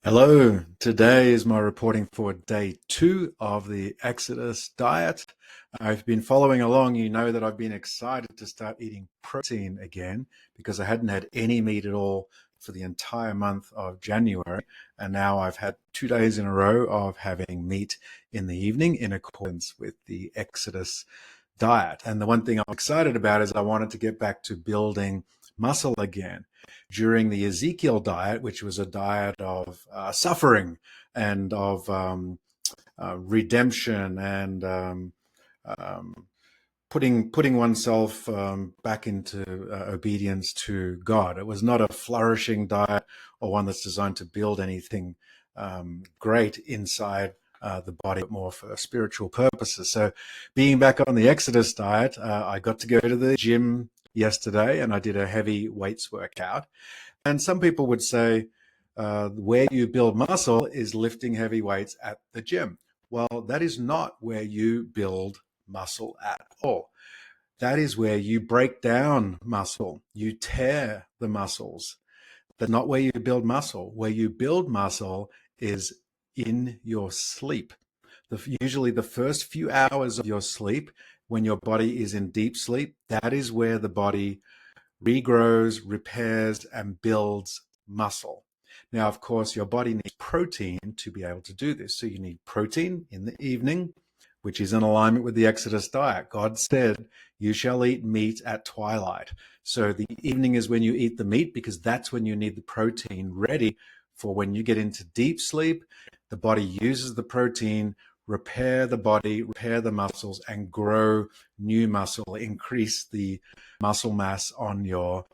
Hello, today is my reporting for day 2 of the Exodus diet. I've been following along. You know that I've been excited to start eating protein again because I hadn't had any meat at all for the entire month of January. And now I've had 2 days in a row of having meat in the evening in accordance with the Exodus diet. And the one thing I'm excited about is I wanted to get back to building muscle again. During the Ezekiel diet, which was a diet of suffering and of redemption and um, putting oneself back into obedience to God. It was not a flourishing diet or one that's designed to build anything great inside the body, but more for spiritual purposes. So being back on the Exodus diet, I got to go to the gym yesterday and I did a heavy weights workout. And some people would say where you build muscle is lifting heavy weights at the gym. Well, that is not where you build muscle at all. That is where you break down muscle, you tear the muscles. That's not where you build muscle. Where you build muscle is in your sleep. Usually the first few hours of your sleep, when your body is in deep sleep, that is where the body regrows, repairs, and builds muscle. Now, of course, your body needs protein to be able to do this. So you need protein in the evening, which is in alignment with the Exodus diet. God said, you shall eat meat at twilight. So the evening is when you eat the meat because that's when you need the protein ready for when you get into deep sleep. The body uses the protein, repair the body, repair the muscles, and grow new muscle, increase the muscle mass on your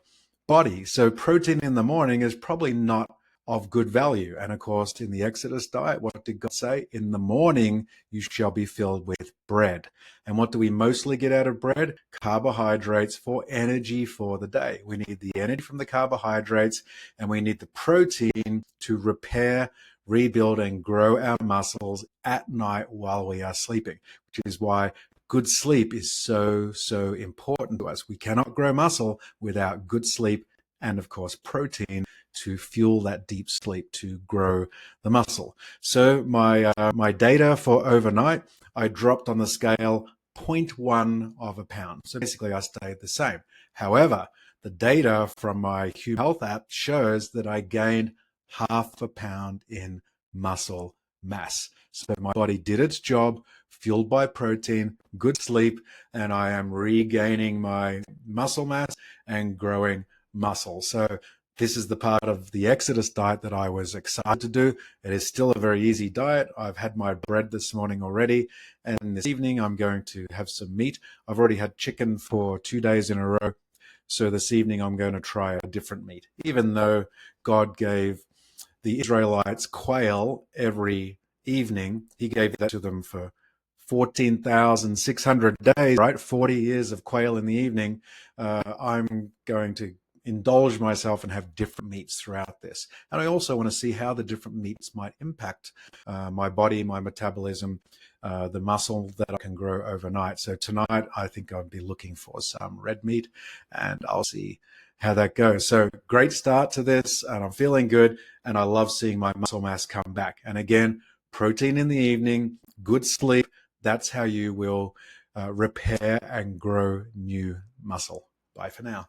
body. So protein in the morning is probably not of good value. And of course, in the Exodus diet, what did God say? In the morning, you shall be filled with bread. And what do we mostly get out of bread? Carbohydrates for energy for the day. We need the energy from the carbohydrates, and we need the protein to repair, rebuild, and grow our muscles at night while we are sleeping, which is why good sleep is so important to us. We cannot grow muscle without good sleep and, of course, protein to fuel that deep sleep to grow the muscle. So my data for overnight, I dropped on the scale 0.1 of a pound. So basically I stayed the same. However, the data from my Human Health app shows that I gained half a pound in muscle mass. So my body did its job, fueled by protein, good sleep, and I am regaining my muscle mass and growing muscle. So this is the part of the Exodus diet that I was excited to do. It is still a very easy diet. I've had my bread this morning already, and this evening I'm going to have some meat. I've already had chicken for 2 days in a row. So this evening I'm going to try a different meat, even though God gave the Israelites quail every evening. He gave that to them for 14,600 days, right? 40 years of quail in the evening. I'm going to indulge myself and have different meats throughout this. And I also want to see how the different meats might impact my body, my metabolism, the muscle that I can grow overnight. So tonight, I think I'll be looking for some red meat, and I'll see how that goes. So great start to this, and I'm feeling good, and I love seeing my muscle mass come back. And again, protein in the evening, good sleep, that's how you will repair and grow new muscle. Bye for now.